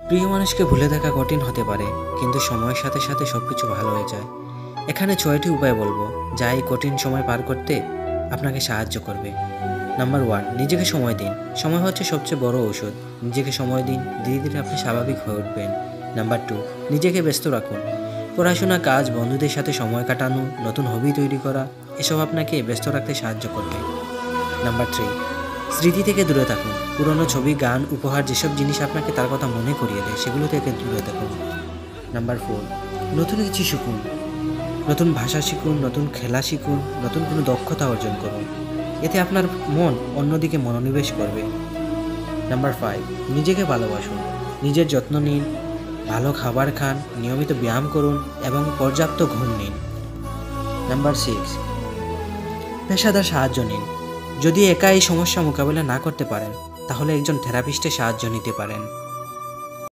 প্রিয় মানুষকে ভুলে থাকা কঠিন হতে পারে, কিন্তু সময়ের সাথে সাথে সব কিছু ভালো হয়ে যায়। এখানে 6টি উপায় বলবো যা এই কঠিন সময় পার করতে আপনাকে সাহায্য করবে। নাম্বার 1, নিজেকে সময় দিন। সময় হচ্ছে সবচেয়ে বড় ঔষধ। নিজেকে সময় দিন, ধীরে ধীরে আপনি স্বাভাবিক হয়ে উঠবেন। নাম্বার 2, নিজেকে ব্যস্ত রাখুন। পড়াশোনা, কাজ, বন্ধুদের সাথে সময় কাটানো, নতুন হবি তৈরি করা, এসব আপনাকে ব্যস্ত রাখতে সাহায্য করবে। নাম্বার 3, স্মৃতি থেকে দূরে থাকুন। পুরনো ছবি, গান, উপহার, যেসব জিনিস আপনাকে তার কথা মনে করিয়ে দেয় সেগুলো থেকে দূরে থাকুন। নাম্বার 4, নতুন কিছু শিখুন। নতুন ভাষা শিখুন, নতুন খেলা শিখুন, নতুন কোনো দক্ষতা অর্জন করুন। এতে আপনার মন অন্যদিকে মনোনিবেশ করবে। নাম্বার 5, নিজেকে ভালোবাসুন। নিজের যত্ন নিন, ভালো খাবার খান, নিয়মিত ব্যায়াম করুন এবং পর্যাপ্ত ঘুম নিন। নাম্বার 6, পেশাদার সাহায্য নিন। যদি একা এই সমস্যা মোকাবিলা না করতে পারেন, তাহলে একজন থেরাপিস্টের সাহায্য নিতে পারেন।